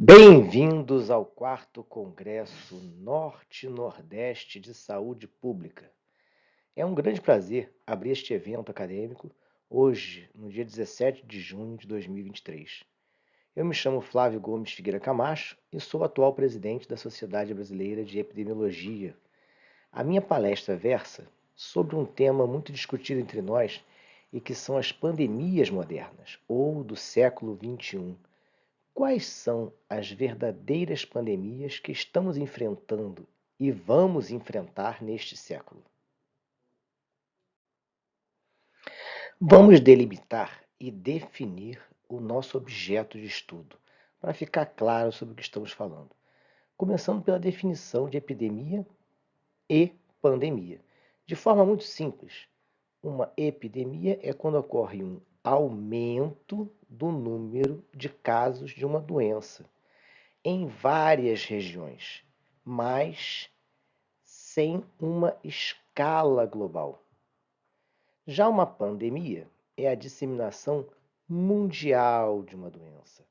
Bem-vindos ao 4º Congresso Norte-Nordeste de Saúde Pública. É um grande prazer abrir este evento acadêmico hoje, no dia 17 de junho de 2023. Eu me chamo Flávio Gomes Figueira Camacho e sou atual presidente da Sociedade Brasileira de Epidemiologia. A minha palestra versa sobre um tema muito discutido entre nós e que são as pandemias modernas, ou do século XXI. Quais são as verdadeiras pandemias que estamos enfrentando e vamos enfrentar neste século? Vamos delimitar e definir o nosso objeto de estudo, para ficar claro sobre o que estamos falando. Começando pela definição de epidemia e pandemia. De forma muito simples, uma epidemia é quando ocorre um aumento do número de casos de uma doença em várias regiões, mas sem uma escala global. Já uma pandemia é a disseminação mundial de uma doença.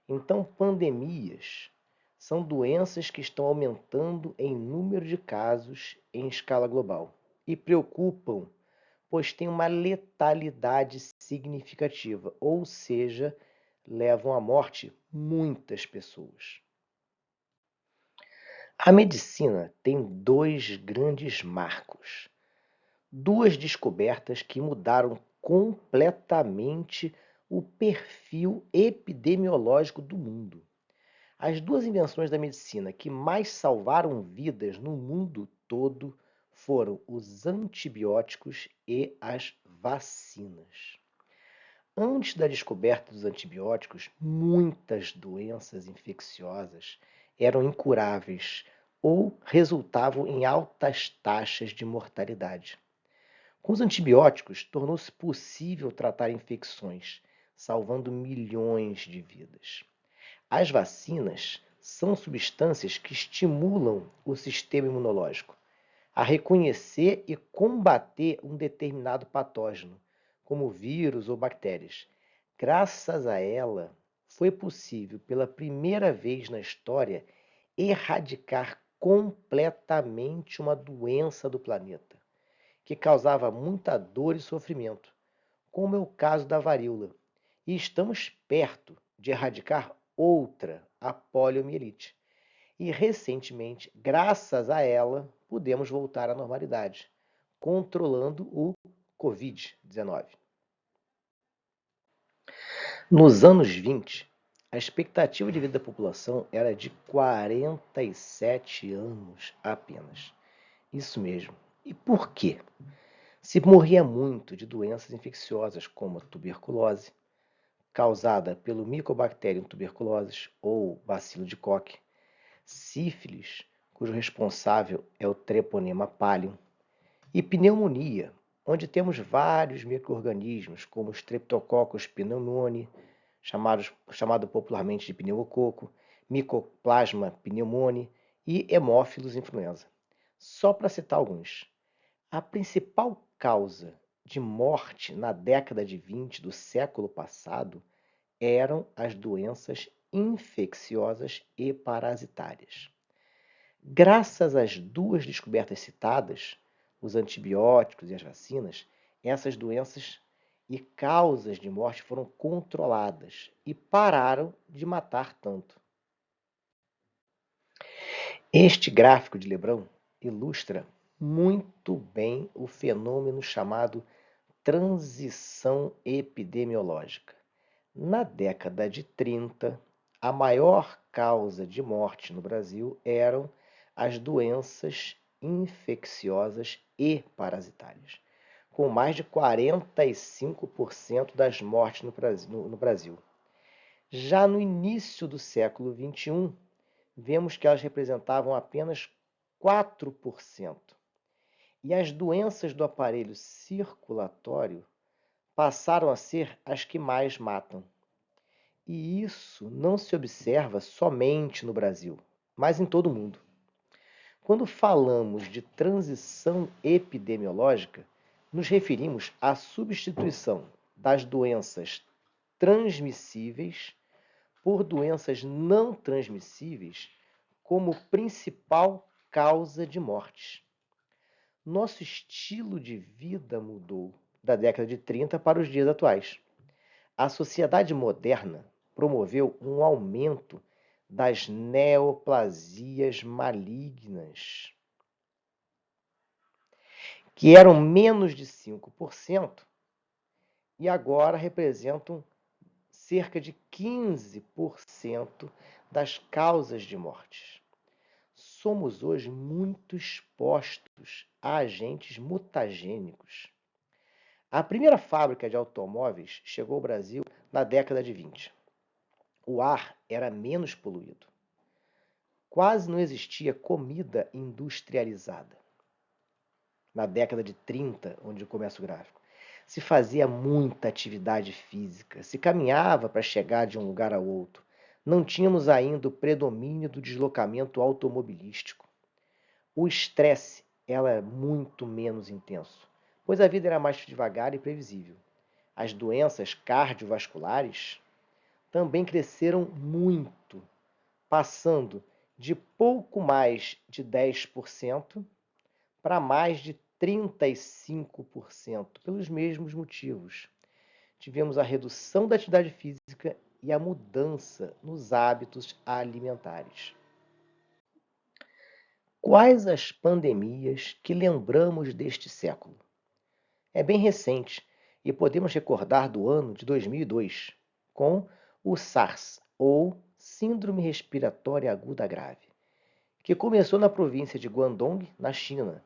Então, pandemias são doenças que estão aumentando em número de casos em escala global e preocupam, pois têm uma letalidade significativa, ou seja, levam à morte muitas pessoas. A medicina tem dois grandes marcos, duas descobertas que mudaram completamente o perfil epidemiológico do mundo. As duas invenções da medicina que mais salvaram vidas no mundo todo foram os antibióticos e as vacinas. Antes da descoberta dos antibióticos, muitas doenças infecciosas eram incuráveis ou resultavam em altas taxas de mortalidade. Com os antibióticos, tornou-se possível tratar infecções, salvando milhões de vidas. As vacinas são substâncias que estimulam o sistema imunológico a reconhecer e combater um determinado patógeno, como vírus ou bactérias. Graças a ela, foi possível, pela primeira vez na história, erradicar completamente uma doença do planeta, que causava muita dor e sofrimento, como é o caso da varíola. E estamos perto de erradicar outra, a poliomielite. E recentemente, graças a ela, pudemos voltar à normalidade, controlando o Covid-19. Nos anos 20, a expectativa de vida da população era de 47 anos apenas. Isso mesmo. E por quê? Se morria muito de doenças infecciosas como a tuberculose, causada pelo Mycobacterium tuberculosis ou bacilo de Koch, sífilis, cujo responsável é o Treponema pallidum, e pneumonia, onde temos vários micro-organismos, como Streptococcus pneumoniae, chamado popularmente de pneumococo, Mycoplasma pneumoniae e Haemophilus influenza. Só para citar alguns. A principal causa de morte na década de 20 do século passado eram as doenças infecciosas e parasitárias. Graças às duas descobertas citadas, os antibióticos e as vacinas, essas doenças e causas de morte foram controladas e pararam de matar tanto. Este gráfico de Lebrun ilustra muito bem o fenômeno chamado transição epidemiológica. Na década de 30, a maior causa de morte no Brasil eram as doenças infecciosas e parasitárias, com mais de 45% das mortes no Brasil. Já no início do século XXI, vemos que elas representavam apenas 4%. E as doenças do aparelho circulatório passaram a ser as que mais matam. E isso não se observa somente no Brasil, mas em todo o mundo. Quando falamos de transição epidemiológica, nos referimos à substituição das doenças transmissíveis por doenças não transmissíveis como principal causa de mortes. Nosso estilo de vida mudou da década de 30 para os dias atuais. A sociedade moderna promoveu um aumento das neoplasias malignas, que eram menos de 5% e agora representam cerca de 15% das causas de mortes. Somos hoje muito expostos a agentes mutagênicos. A primeira fábrica de automóveis chegou ao Brasil na década de 20. O ar era menos poluído. Quase não existia comida industrializada. Na década de 30, onde começa o gráfico, se fazia muita atividade física, se caminhava para chegar de um lugar ao outro. Não tínhamos ainda o predomínio do deslocamento automobilístico. O estresse era muito menos intenso, pois a vida era mais devagar e previsível. As doenças cardiovasculares também cresceram muito, passando de pouco mais de 10% para mais de 35%, pelos mesmos motivos. Tivemos a redução da atividade física e a mudança nos hábitos alimentares. Quais as pandemias que lembramos deste século? É bem recente e podemos recordar do ano de 2002, com o SARS, ou Síndrome Respiratória Aguda Grave, que começou na província de Guangdong, na China,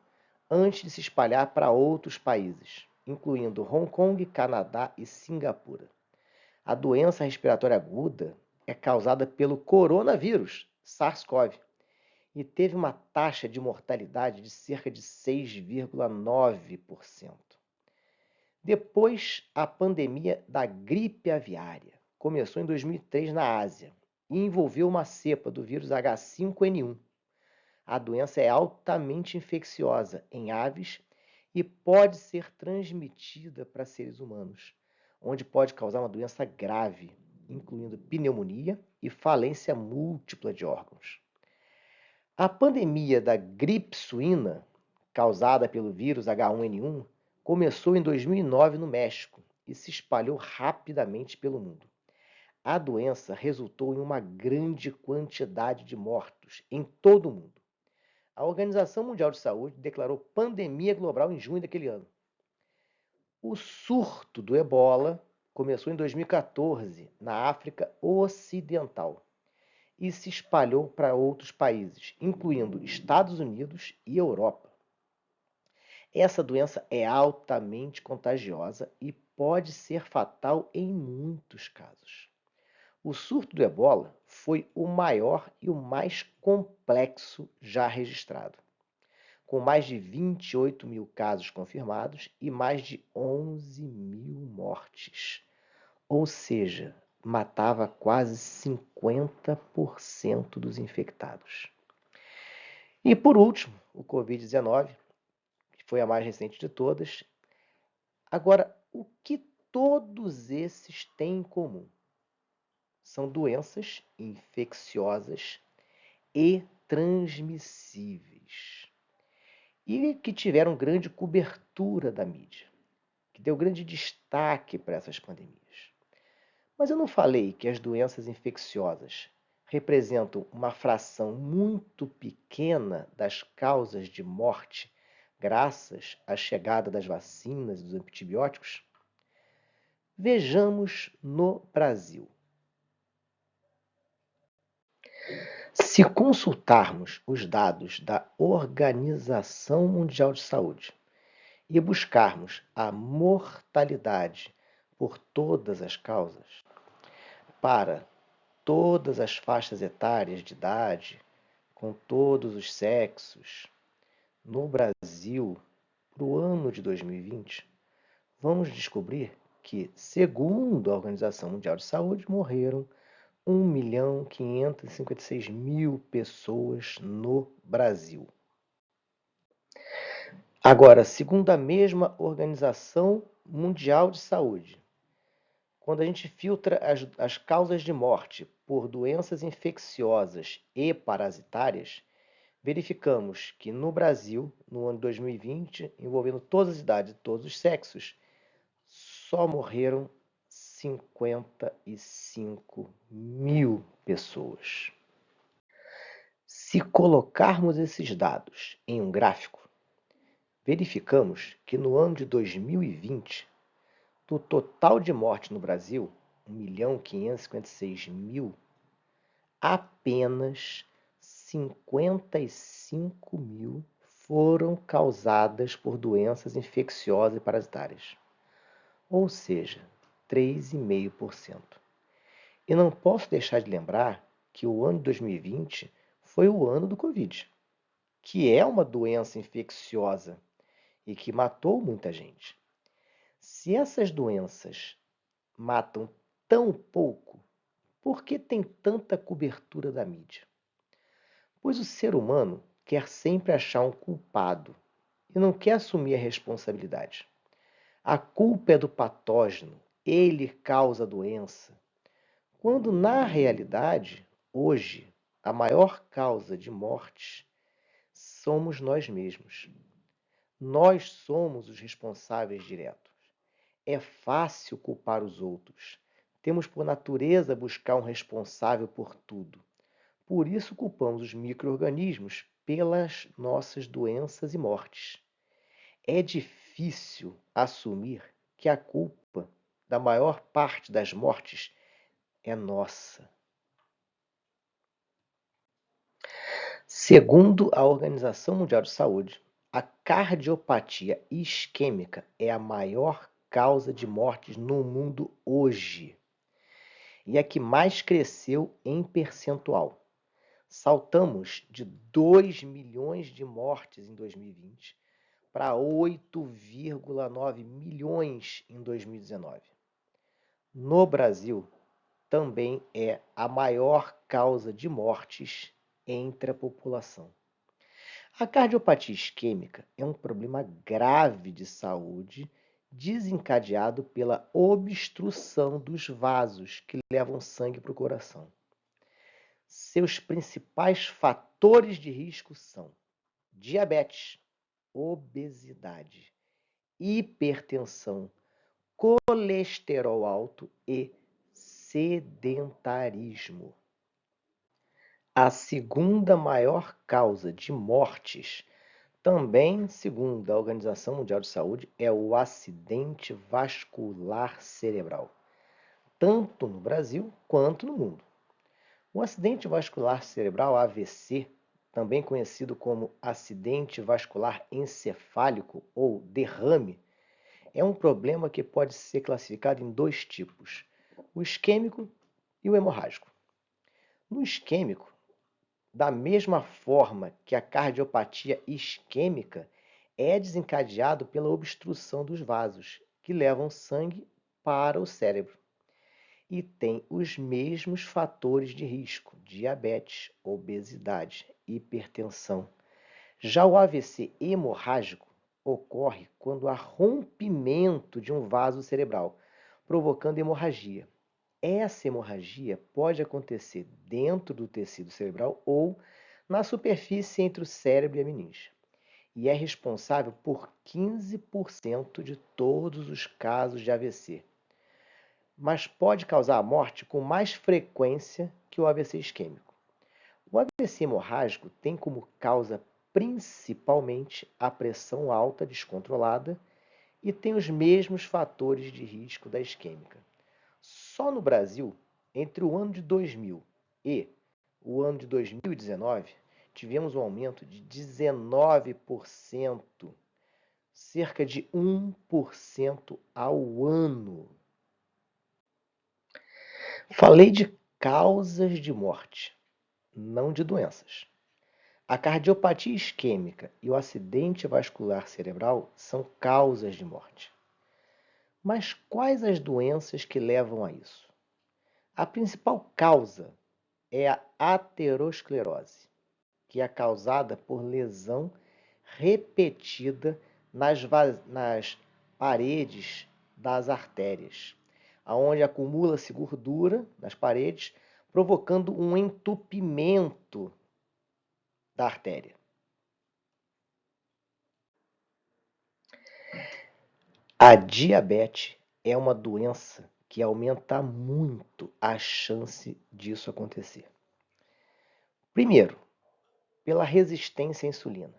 antes de se espalhar para outros países, incluindo Hong Kong, Canadá e Singapura. A doença respiratória aguda é causada pelo coronavírus, SARS-CoV, e teve uma taxa de mortalidade de cerca de 6,9%. Depois, a pandemia da gripe aviária começou em 2003 na Ásia e envolveu uma cepa do vírus H5N1. A doença é altamente infecciosa em aves e pode ser transmitida para seres humanos, onde pode causar uma doença grave, incluindo pneumonia e falência múltipla de órgãos. A pandemia da gripe suína, causada pelo vírus H1N1, começou em 2009 no México e se espalhou rapidamente pelo mundo. A doença resultou em uma grande quantidade de mortos em todo o mundo. A Organização Mundial de Saúde declarou pandemia global em junho daquele ano. O surto do ebola começou em 2014 na África Ocidental e se espalhou para outros países, incluindo Estados Unidos e Europa. Essa doença é altamente contagiosa e pode ser fatal em muitos casos. O surto do ebola foi o maior e o mais complexo já registrado, com mais de 28 mil casos confirmados e mais de 11 mil mortes. Ou seja, matava quase 50% dos infectados. E por último, o Covid-19, que foi a mais recente de todas. Agora, o que todos esses têm em comum? São doenças infecciosas e transmissíveis. E que tiveram grande cobertura da mídia, que deu grande destaque para essas pandemias. Mas eu não falei que as doenças infecciosas representam uma fração muito pequena das causas de morte graças à chegada das vacinas e dos antibióticos? Vejamos no Brasil. Se consultarmos os dados da Organização Mundial de Saúde e buscarmos a mortalidade por todas as causas, para todas as faixas etárias de idade, com todos os sexos, no Brasil, para o ano de 2020, vamos descobrir que, segundo a Organização Mundial de Saúde, morreram 1.556.000 pessoas no Brasil. Agora, segundo a mesma Organização Mundial de Saúde, Quando a gente filtra as causas de morte por doenças infecciosas e parasitárias, verificamos que no Brasil, no ano 2020, envolvendo todas as idades e todos os sexos, só morreram 55 mil pessoas. Se colocarmos esses dados em um gráfico, verificamos que no ano de 2020, do total de mortes no Brasil, 1.556.000, apenas 55 mil foram causadas por doenças infecciosas e parasitárias, ou seja, 3,5%. E não posso deixar de lembrar que o ano de 2020 foi o ano do Covid, que é uma doença infecciosa e que matou muita gente. Se essas doenças matam tão pouco, por que tem tanta cobertura da mídia? Pois o ser humano quer sempre achar um culpado e não quer assumir a responsabilidade. A culpa é do patógeno, ele causa a doença, quando na realidade, hoje, a maior causa de mortes somos nós mesmos. Nós somos os responsáveis diretos. É fácil culpar os outros. Temos por natureza buscar um responsável por tudo. Por isso culpamos os micro-organismos pelas nossas doenças e mortes. É difícil assumir que a culpa da maior parte das mortes é nossa. Segundo a Organização Mundial de Saúde, a cardiopatia isquêmica é a maior causa de mortes no mundo hoje e a que mais cresceu em percentual. Saltamos de 2 milhões de mortes em 2020 para 8,9 milhões em 2019. No Brasil, também é a maior causa de mortes entre a população. A cardiopatia isquêmica é um problema grave de saúde desencadeado pela obstrução dos vasos que levam sangue para o coração. Seus principais fatores de risco são diabetes, obesidade, hipertensão, colesterol alto e sedentarismo. A segunda maior causa de mortes, também segundo a Organização Mundial de Saúde, é o acidente vascular cerebral, tanto no Brasil quanto no mundo. O acidente vascular cerebral, AVC, também conhecido como acidente vascular encefálico ou derrame, é um problema que pode ser classificado em dois tipos: o isquêmico e o hemorrágico. No isquêmico, da mesma forma que a cardiopatia isquêmica é desencadeado pela obstrução dos vasos que levam sangue para o cérebro e tem os mesmos fatores de risco: diabetes, obesidade, hipertensão. Já o AVC hemorrágico ocorre quando há rompimento de um vaso cerebral, provocando hemorragia. Essa hemorragia pode acontecer dentro do tecido cerebral ou na superfície entre o cérebro e a meninge, e é responsável por 15% de todos os casos de AVC, mas pode causar a morte com mais frequência que o AVC isquêmico. O AVC hemorrágico tem como causa principalmente a pressão alta descontrolada e tem os mesmos fatores de risco da isquêmica. Só no Brasil, entre o ano de 2000 e o ano de 2019, tivemos um aumento de 19%, cerca de 1% ao ano. Falei de causas de morte, não de doenças. A cardiopatia isquêmica e o acidente vascular cerebral são causas de morte. Mas quais as doenças que levam a isso? A principal causa é a aterosclerose, que é causada por lesão repetida nas paredes das artérias. onde acumula-se gordura nas paredes, provocando um entupimento da artéria. A diabetes é uma doença que aumenta muito a chance disso acontecer. Primeiro, pela resistência à insulina.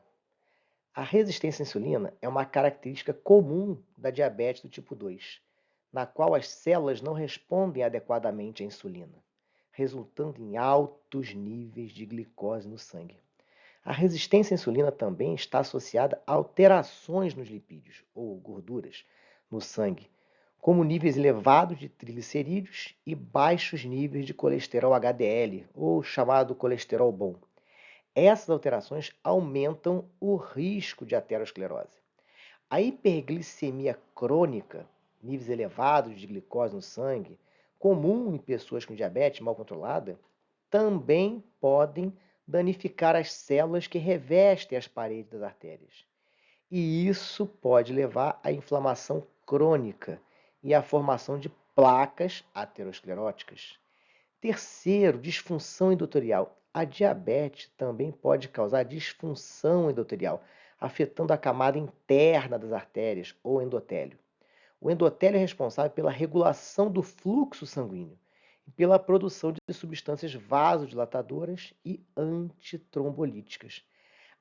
A resistência à insulina é uma característica comum da diabetes do tipo 2, na qual as células não respondem adequadamente à insulina, resultando em altos níveis de glicose no sangue. A resistência à insulina também está associada a alterações nos lipídios, ou gorduras, no sangue, como níveis elevados de triglicerídeos e baixos níveis de colesterol HDL, ou chamado colesterol bom. Essas alterações aumentam o risco de aterosclerose. A hiperglicemia crônica, níveis elevados de glicose no sangue, comum em pessoas com diabetes mal controlada, também podem danificar as células que revestem as paredes das artérias. E isso pode levar à inflamação crônica e à formação de placas ateroscleróticas. Terceiro, disfunção endotelial. A diabetes também pode causar disfunção endotelial, afetando a camada interna das artérias ou endotélio. O endotélio é responsável pela regulação do fluxo sanguíneo e pela produção de substâncias vasodilatadoras e antitrombolíticas.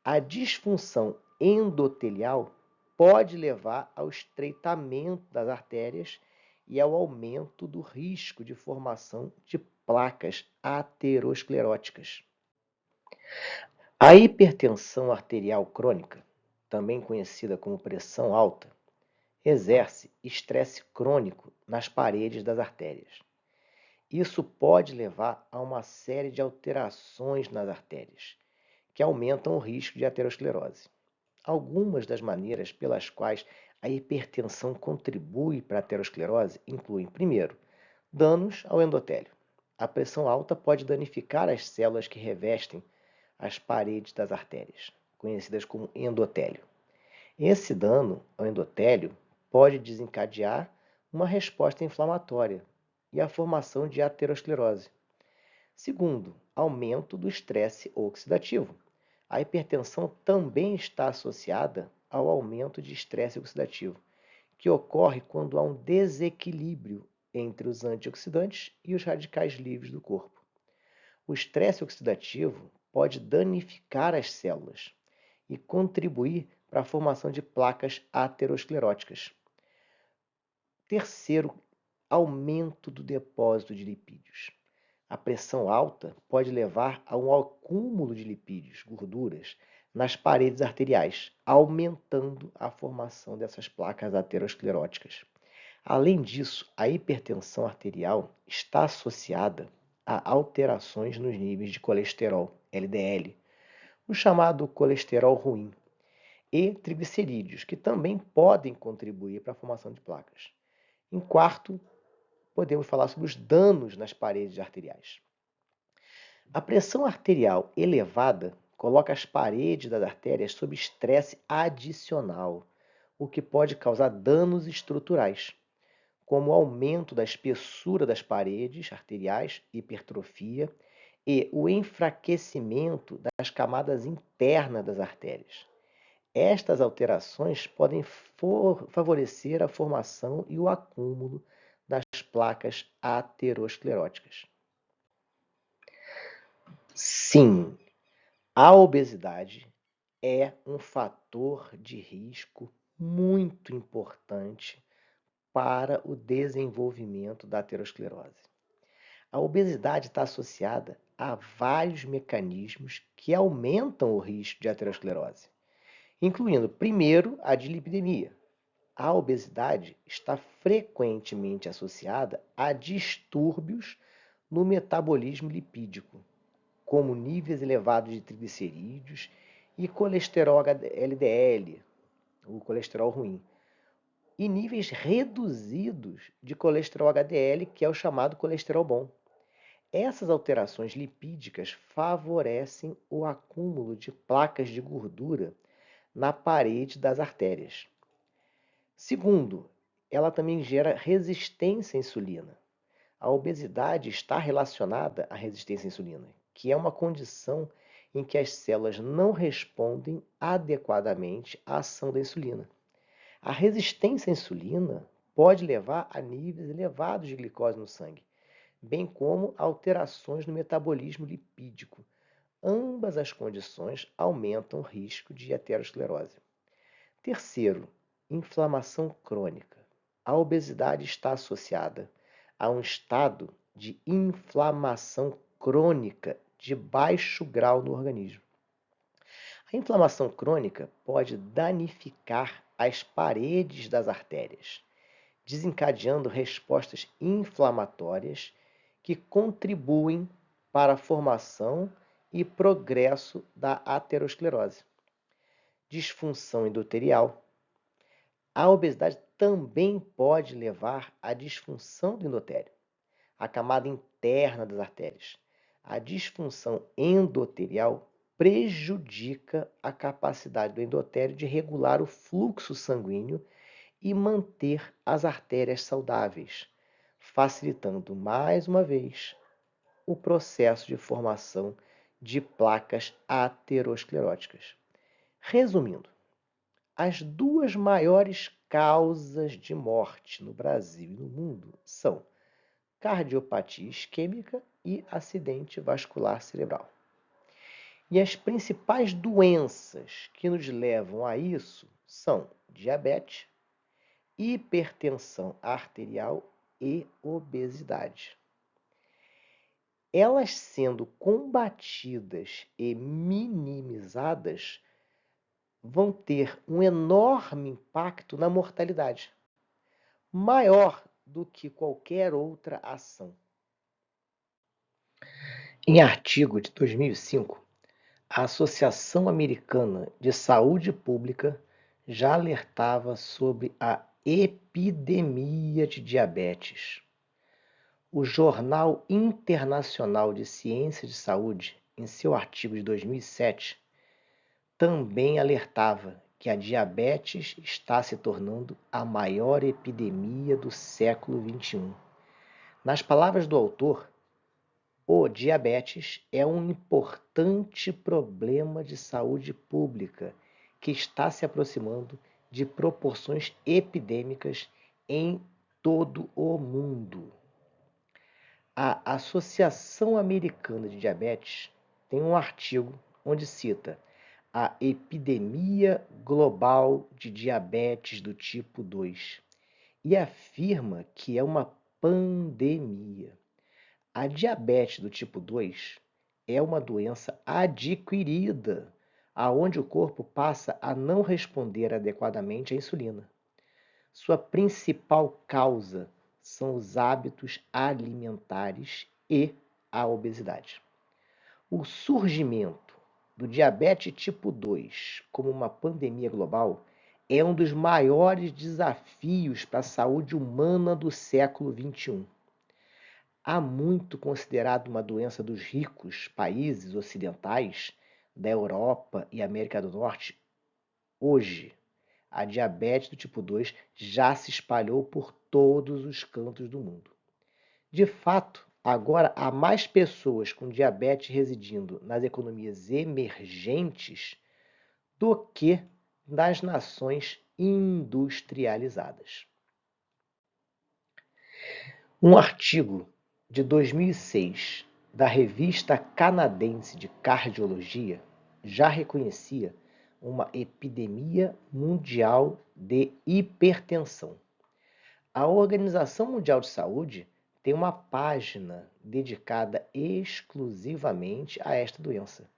A disfunção endotelial pode levar ao estreitamento das artérias e ao aumento do risco de formação de placas ateroscleróticas. A hipertensão arterial crônica, também conhecida como pressão alta, exerce estresse crônico nas paredes das artérias. Isso pode levar a uma série de alterações nas artérias, que aumentam o risco de aterosclerose. Algumas das maneiras pelas quais a hipertensão contribui para a aterosclerose incluem, primeiro, danos ao endotélio. A pressão alta pode danificar as células que revestem as paredes das artérias, conhecidas como endotélio. Esse dano ao endotélio pode desencadear uma resposta inflamatória e a formação de aterosclerose. Segundo, aumento do estresse oxidativo. A hipertensão também está associada ao aumento de estresse oxidativo, que ocorre quando há um desequilíbrio entre os antioxidantes e os radicais livres do corpo. O estresse oxidativo pode danificar as células e contribuir para a formação de placas ateroscleróticas. Terceiro, aumento do depósito de lipídios. A pressão alta pode levar a um acúmulo de lipídios, gorduras, nas paredes arteriais, aumentando a formação dessas placas ateroscleróticas. Além disso, a hipertensão arterial está associada a alterações nos níveis de colesterol, LDL, o chamado colesterol ruim, e triglicerídeos, que também podem contribuir para a formação de placas. Em quarto, podemos falar sobre os danos nas paredes arteriais. A pressão arterial elevada coloca as paredes das artérias sob estresse adicional, o que pode causar danos estruturais, como o aumento da espessura das paredes arteriais, hipertrofia e o enfraquecimento das camadas internas das artérias. Estas alterações podem favorecer a formação e o acúmulo das placas ateroscleróticas. Sim, a obesidade é um fator de risco muito importante para o desenvolvimento da aterosclerose. A obesidade está associada a vários mecanismos que aumentam o risco de aterosclerose, incluindo, primeiro, a dislipidemia. A obesidade está frequentemente associada a distúrbios no metabolismo lipídico, como níveis elevados de triglicerídeos e colesterol LDL, o colesterol ruim, e níveis reduzidos de colesterol HDL, que é o chamado colesterol bom. Essas alterações lipídicas favorecem o acúmulo de placas de gordura na parede das artérias. Segundo, ela também gera resistência à insulina. A obesidade está relacionada à resistência à insulina, que é uma condição em que as células não respondem adequadamente à ação da insulina. A resistência à insulina pode levar a níveis elevados de glicose no sangue, bem como alterações no metabolismo lipídico. Ambas as condições aumentam o risco de aterosclerose. Terceiro, inflamação crônica. A obesidade está associada a um estado de inflamação crônica de baixo grau no organismo. A inflamação crônica pode danificar as paredes das artérias, desencadeando respostas inflamatórias que contribuem para a formação e progresso da aterosclerose. Disfunção endotelial. A obesidade também pode levar à disfunção do endotélio, a camada interna das artérias. A disfunção endotelial prejudica a capacidade do endotélio de regular o fluxo sanguíneo e manter as artérias saudáveis, facilitando mais uma vez o processo de formação de placas ateroscleróticas. Resumindo, as duas maiores causas de morte no Brasil e no mundo são cardiopatia isquêmica e acidente vascular cerebral. E as principais doenças que nos levam a isso são diabetes, hipertensão arterial e obesidade. Elas sendo combatidas e minimizadas, vão ter um enorme impacto na mortalidade, maior do que qualquer outra ação. Em artigo de 2005, a Associação Americana de Saúde Pública já alertava sobre a epidemia de diabetes. O Jornal Internacional de Ciências de Saúde, em seu artigo de 2007, também alertava que a diabetes está se tornando a maior epidemia do século XXI. Nas palavras do autor, o diabetes é um importante problema de saúde pública que está se aproximando de proporções epidêmicas em todo o mundo. A Associação Americana de Diabetes tem um artigo onde cita a epidemia global de diabetes do tipo 2 e afirma que é uma pandemia. A diabetes do tipo 2 é uma doença adquirida, aonde o corpo passa a não responder adequadamente à insulina. Sua principal causa são os hábitos alimentares e a obesidade. O surgimento do diabetes tipo 2 como uma pandemia global é um dos maiores desafios para a saúde humana do século XXI. Há muito considerado uma doença dos ricos países ocidentais, da Europa e América do Norte. Hoje, a diabetes do tipo 2 já se espalhou por todos os cantos do mundo. De fato, agora há mais pessoas com diabetes residindo nas economias emergentes do que nas nações industrializadas. Um artigo de 2006 da Revista Canadense de Cardiologia já reconhecia uma epidemia mundial de hipertensão. A Organização Mundial de Saúde tem uma página dedicada exclusivamente a esta doença.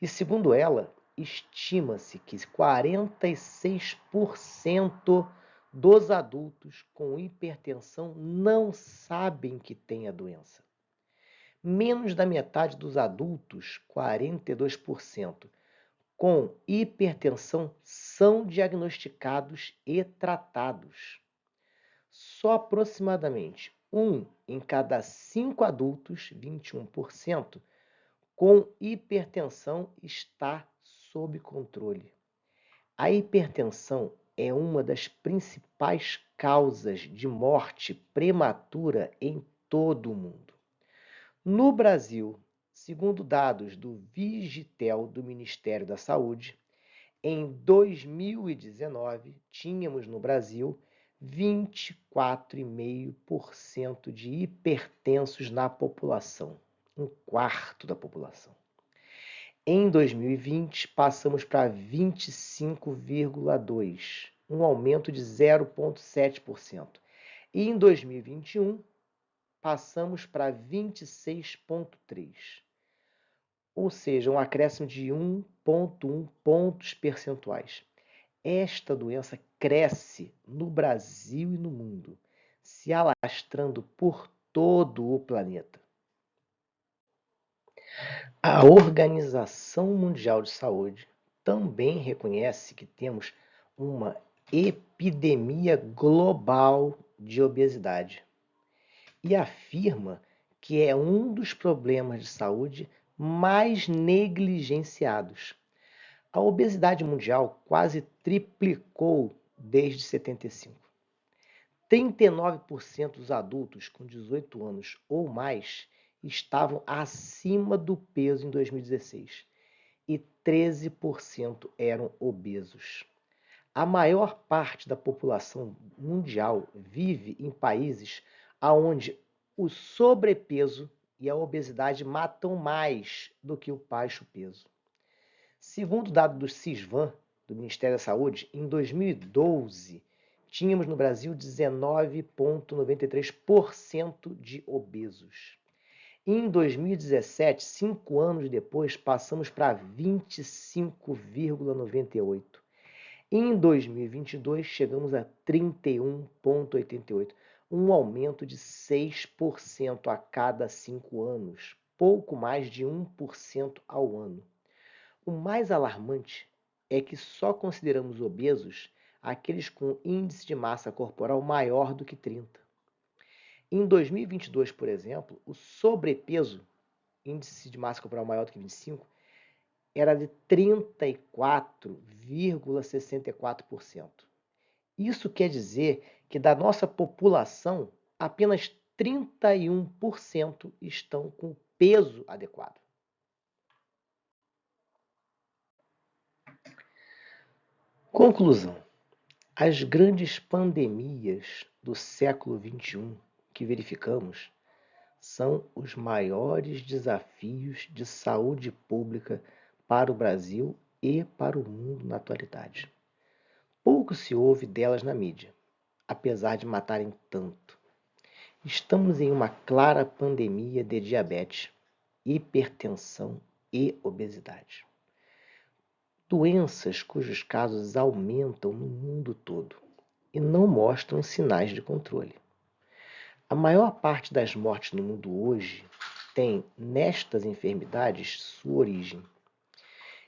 E, segundo ela, estima-se que 46% dos adultos com hipertensão não sabem que têm a doença. Menos da metade dos adultos, 42%, com hipertensão são diagnosticados e tratados. Só aproximadamente 1 em cada 5 adultos, 21%, com hipertensão está sob controle. A hipertensão é uma das principais causas de morte prematura em todo o mundo. No Brasil, segundo dados do Vigitel do Ministério da Saúde, em 2019, tínhamos no Brasil 24,5% de hipertensos na população, um quarto da população. Em 2020, passamos para 25,2%, um aumento de 0,7%. E em 2021, passamos para 26,3%, ou seja, um acréscimo de 1,1 pontos percentuais. Esta doença cresce no Brasil e no mundo, se alastrando por todo o planeta. A Organização Mundial de Saúde também reconhece que temos uma epidemia global de obesidade e afirma que é um dos problemas de saúde mais negligenciados. A obesidade mundial quase triplicou desde 75. 39% dos adultos com 18 anos ou mais estavam acima do peso em 2016 e 13% eram obesos. A maior parte da população mundial vive em países onde o sobrepeso e a obesidade matam mais do que o baixo peso. Segundo o dado do CISVAN, do Ministério da Saúde, em 2012, tínhamos no Brasil 19,93% de obesos. Em 2017, 5 anos depois, passamos para 25,98%. Em 2022, chegamos a 31,88%, um aumento de 6% a cada 5 anos, pouco mais de 1% ao ano. O mais alarmante é que só consideramos obesos aqueles com índice de massa corporal maior do que 30. Em 2022, por exemplo, o sobrepeso, índice de massa corporal maior do que 25, era de 34,64%. Isso quer dizer que da nossa população, apenas 31% estão com peso adequado. Conclusão: as grandes pandemias do século XXI que verificamos são os maiores desafios de saúde pública para o Brasil e para o mundo na atualidade. Pouco se ouve delas na mídia, apesar de matarem tanto. Estamos em uma clara pandemia de diabetes, hipertensão e obesidade. Doenças cujos casos aumentam no mundo todo e não mostram sinais de controle. A maior parte das mortes no mundo hoje tem nestas enfermidades sua origem.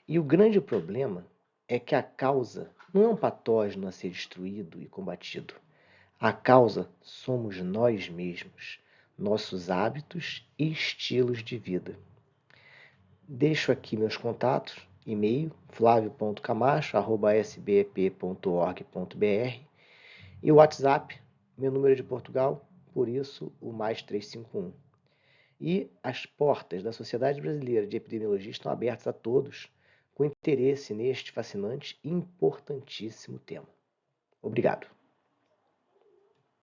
E o grande problema é que a causa não é um patógeno a ser destruído e combatido. A causa somos nós mesmos, nossos hábitos e estilos de vida. Deixo aqui meus contatos, e-mail flavio.camacho@sbep.org.br e o WhatsApp, meu número de Portugal, por isso o mais 351. E as portas da Sociedade Brasileira de Epidemiologia estão abertas a todos com interesse neste fascinante e importantíssimo tema. Obrigado.